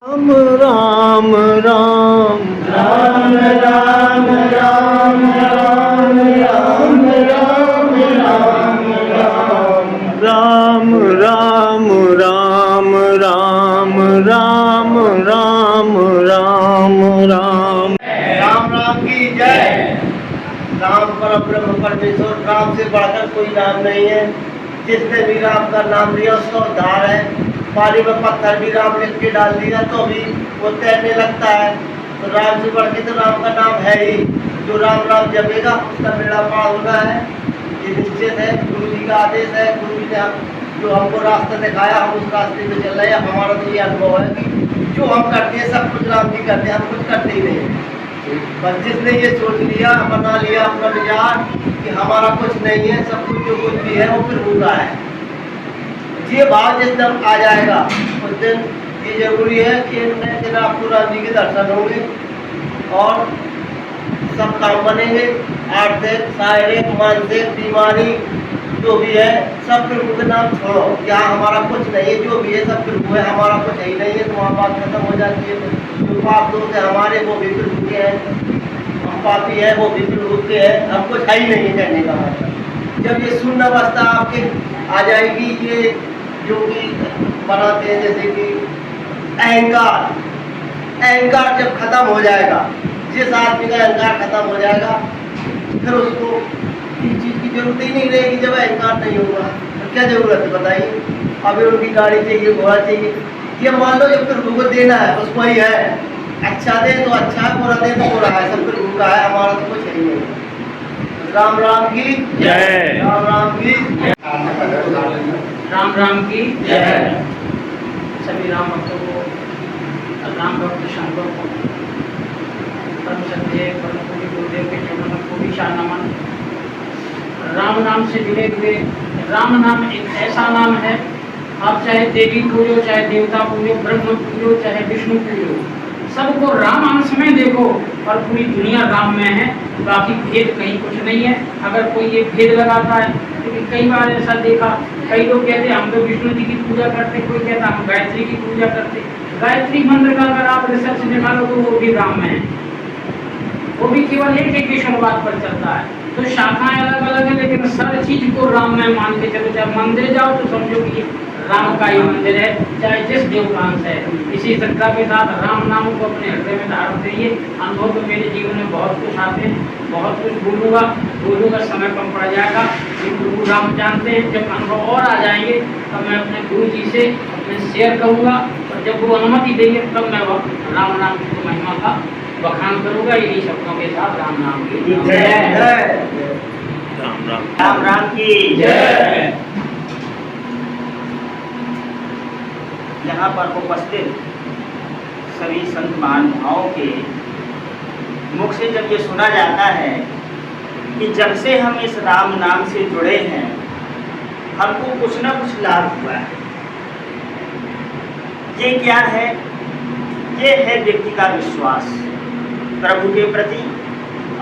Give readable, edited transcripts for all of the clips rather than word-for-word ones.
राम राम राम राम राम राम राम राम राम राम राम राम राम राम राम राम राम राम राम। राम राम की जय। राम परब्रह्म परमेश्वर, राम से बढ़कर कोई नाम नहीं है। जिसने भी राम का नाम लिया उसका उद्धार है। पानी में पत्थर भी राम लिख के डाल दिया तो भी वो तैरने लगता है। तो राम से बढ़ के तो राम का नाम है ही। जो राम राम जपेगा उसका बेड़ा पार होना है, ये निश्चित है। गुरु जी का आदेश है, गुरु जी ने जो हमको रास्ता दिखाया हम उस रास्ते में चल रहे हैं। हमारा तो ये अनुभव है कि जो हम करते हैं सब कुछ राम जी करते हैं, हम कुछ करते ही नहीं। बस जिसने ये सोच लिया, बना लिया अपना विचार कि हमारा कुछ नहीं है, सब कुछ जो कुछ भी है वो फिर होता है। ये भाव जिस दिन आ जाएगा उस दिन ये जरूरी है कि एक दिन आपको राम जी के दर्शन होंगे और सब काम बनेंगे। आर्थिक, शारीरिक, मानसिक बीमारी जो भी है सब प्रभु के नाम छोड़ो। यहाँ हमारा कुछ नहीं है, जो भी है सब प्रभु है, हमारा कुछ ही नहीं है। तो वहाँ बात खत्म हो जाती है। जो पाप दोष है हमारे वो भी प्रभु के हैं, हम पापी है वो भी प्रभु के हैं, हम कुछ है ही नहीं है कहने का मतलब। जब ये शून्य अवस्था आपके आ जाएगी, ये जो कि बनाते हैं जैसे कि अहंकार, अहंकार जब खत्म हो जाएगा, जिस आदमी का अहंकार खत्म हो जाएगा फिर उसको किसी चीज़ की जरूरत ही नहीं रहेगी। जब अहंकार नहीं होगा तो क्या जरूरत है बताइए। अभी उनकी गाड़ी चाहिए, घोड़ा चाहिए, ये मान लो जब प्रभु को देना है उसको ही है। अच्छा दे तो अच्छा है, बुरा दे तो बुरा है, सब प्रभु का है, हमारा तो कुछ है नहीं। राम राम की जय। राम राम की राम राम की जय। सभी राम भक्तों को, राम भक्त संघों को, परम सत्य परम पूज्य गुरुदेव के चरणों को विशाल नमन। राम नाम से जुड़े हुए, राम नाम एक ऐसा नाम है, आप चाहे देवी पूजो, चाहे देवता पूजो, ब्रह्म पूजो, चाहे विष्णु पूजो, सबको राम अंश में देखो और पूरी दुनिया राम में है। बाकी भेद कहीं कुछ नहीं है। अगर कोई ये भेद लगाता है, क्योंकि कई बार ऐसा देखा, कई लोग कहते हैं हम तो विष्णु जी की पूजा करते, कोई कहता हम गायत्री की पूजा करते। गायत्री मंत्र का अगर आप रिसर्च निकालो तो वो भी राम में है, वो भी केवल एक विष्णुवाद पर चलता है। तो शाखाएं अलग अलग है लेकिन हर चीज को राम में मान के चलो। चाहे मंदिर जाओ तो समझो कि राम का ही मंदिर है, चाहे जिस देवकांश है। इसी श्रद्धा के साथ राम नाम को अपने हृदय में धारण करिए। अनुभव तो मेरे जीवन में बहुत कुछ आते हैं, बहुत कुछ बोलूँगा समय कम पड़ जाएगा। ये गुरु राम जानते हैं, जब अनुभव और आ जाएंगे तब मैं अपने गुरु जी से अपने शेयर करूँगा और जब वो अनुमति देंगे तब मैं राम नाम की महिमा का बखान करूँगा। यही शब्दों के साथ राम नाम की जय। राम राम राम राम की जय। यहाँ पर उपस्थित सभी संत महानुभावों के मुख से जब ये सुना जाता है कि जब से हम इस राम नाम से जुड़े हैं हमको कुछ ना कुछ लाभ हुआ है, ये क्या है? ये है व्यक्ति का विश्वास प्रभु के प्रति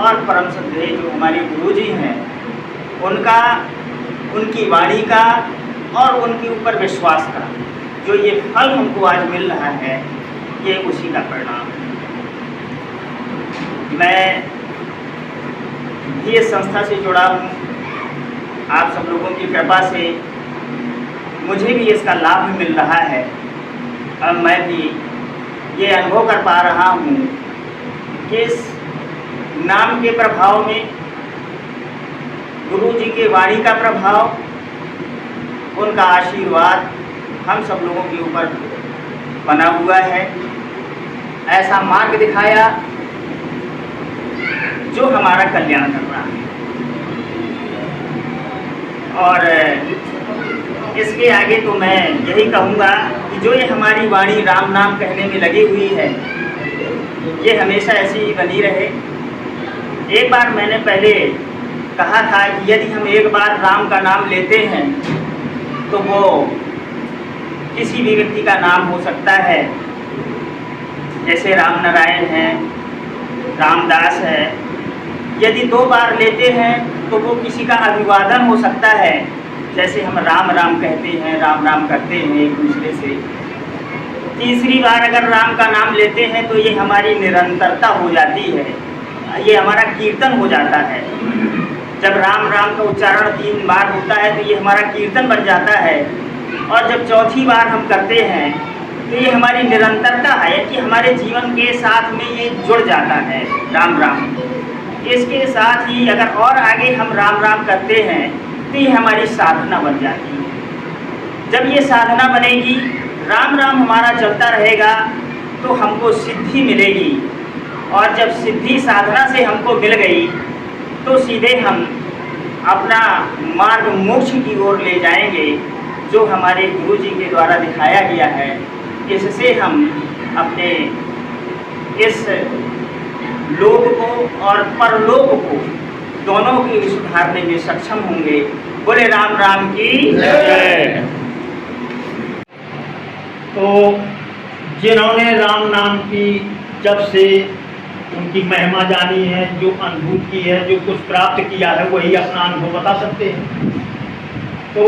और परम श्रद्धेय जो हमारे गुरु जी हैं उनका, उनकी वाणी का और उनके ऊपर विश्वास का जो ये फल हमको आज मिल रहा है, ये उसी का परिणाम है। मैं भी इस संस्था से जुड़ा हूँ, आप सब लोगों की कृपा से मुझे भी इसका लाभ मिल रहा है और मैं भी ये अनुभव कर पा रहा हूँ कि इस नाम के प्रभाव में गुरु जी के वाणी का प्रभाव, उनका आशीर्वाद हम सब लोगों के ऊपर बना हुआ है। ऐसा मार्ग दिखाया जो हमारा कल्याण कर रहा है। और इसके आगे तो मैं यही कहूँगा कि जो ये हमारी वाणी राम नाम कहने में लगी हुई है ये हमेशा ऐसी ही बनी रहे। एक बार मैंने पहले कहा था कि यदि हम एक बार राम का नाम लेते हैं तो वो किसी भी व्यक्ति का नाम हो सकता है, जैसे राम नारायण है, रामदास है। यदि 2 बार लेते हैं तो वो किसी का अभिवादन हो सकता है, जैसे हम राम राम कहते हैं, राम राम करते हैं एक दूसरे से। तीसरी बार अगर राम का नाम लेते हैं तो ये हमारी निरंतरता हो जाती है, ये हमारा कीर्तन हो जाता है। जब राम राम का उच्चारण 3 बार होता है तो ये हमारा कीर्तन बन जाता है। और जब चौथी बार हम करते हैं तो ये हमारी निरंतरता है कि हमारे जीवन के साथ में ये जुड़ जाता है राम राम। इसके साथ ही अगर और आगे हम राम राम करते हैं तो ये हमारी साधना बन जाती है। जब ये साधना बनेगी, राम राम हमारा चलता रहेगा तो हमको सिद्धि मिलेगी। और जब सिद्धि साधना से हमको मिल गई तो सीधे हम अपना मार्ग मोक्ष की ओर ले जाएंगे, जो हमारे गुरु जी के द्वारा दिखाया गया है। इससे हम अपने इस लोक को और परलोक को दोनों को सुधारने में सक्षम होंगे। बोले राम राम की जय। तो जिन्होंने राम नाम की जब से उनकी महिमा जानी है, जो अनुभूत की है, जो कुछ प्राप्त किया है, वही अपना अनुभव बता सकते हैं। तो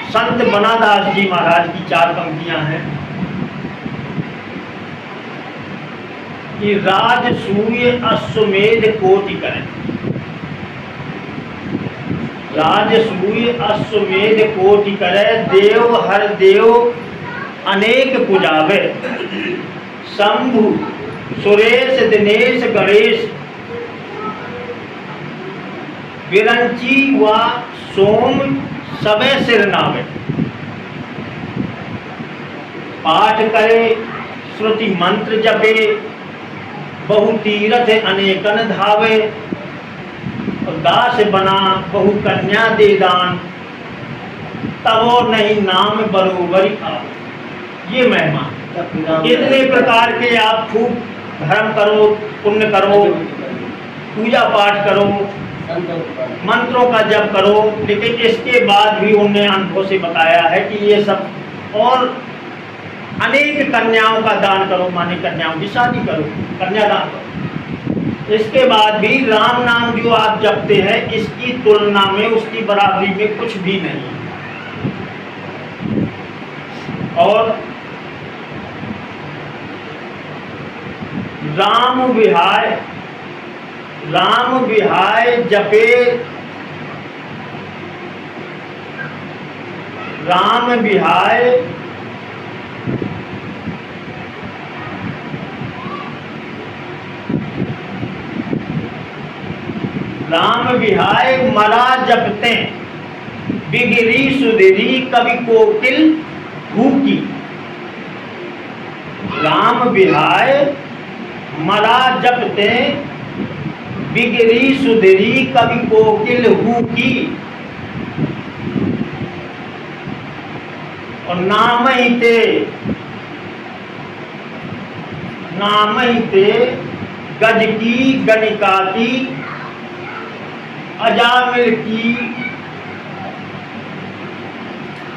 संत बनादास जी महाराज की 4 पंक्तियां हैं कि राजसूय अश्वमेध कोटि करें, राजसूय अश्वमेध कोटि करे, देव हर देव अनेक पुजावे, शंभु सुरेश दिनेश गणेश, विरंची व सोम सबे सिर नावे, पाठ करे श्रुति मंत्र जपे, बहु तीरथ अनेकन धावे, और दास बना बहु कन्या दे दान, तबो नहीं नाम बरोबरी आवे। ये महिमा। इतने प्रकार के आप खूब धर्म करो, पुण्य करो, पूजा पाठ करो, मंत्रों का जप करो, लेकिन इसके बाद भी उन्होंने अनुभव से बताया है कि ये सब, और अनेक कन्याओं का दान करो, माने कन्याओं की शादी करो, कन्यादान करो। इसके बाद भी राम नाम जो आप जपते हैं, इसकी तुलना में, उसकी बराबरी में कुछ भी नहीं। और राम विहाय जपे, राम विहाय मरा जपते, बिगड़ी सुधरी कवि कोकिल भूकी। राम विहाय मरा जपते, बिगड़ी सुधरी कवि कोकिल हूकी। और नाम ही ते गज की गणिका की, अजामिल की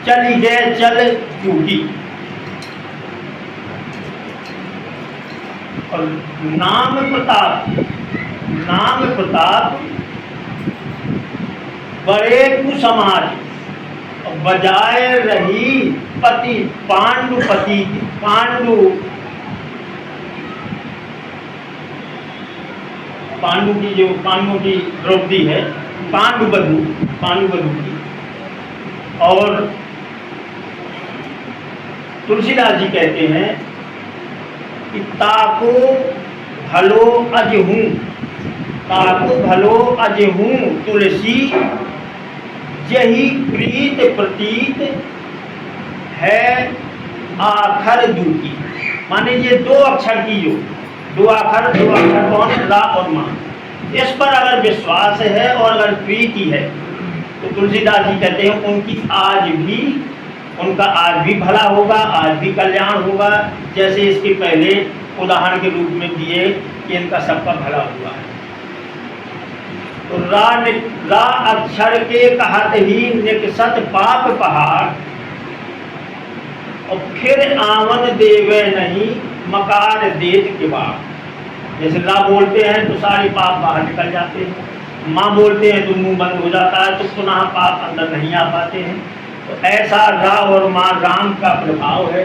चली गए चल चूकी। और नाम प्रताप बड़े कुसमाज, और बजाय रही पति पांडुपति, पांडु की, जो पांडवों की द्रौपदी है, पांडुबधू की। और तुलसीदास जी कहते हैं कि ताको भलो अजहूं तुलसी, यही प्रीत प्रतीत है आखर दूकी। माने ये 2 अक्षर की, जो 2 अक्षर कौन है, रा और मां, इस पर अगर विश्वास है और अगर प्रीति है तो तुलसीदास जी कहते हैं उनका आज भी भला होगा, आज भी कल्याण होगा। जैसे इसके पहले उदाहरण के रूप में दिए कि इनका सबका भला हुआ है। तो रा अक्षर के कहत ही निकसत पाप पहाड़, और फिर आवन देवे नहीं मकार देत के बाद। जैसे रा बोलते हैं तो सारे पाप बाहर निकल जाते हैं, माँ बोलते हैं तो मुंह बंद हो जाता है, तो पुनः पाप अंदर नहीं आ पाते हैं। तो ऐसा रा और माँ राम का प्रभाव है।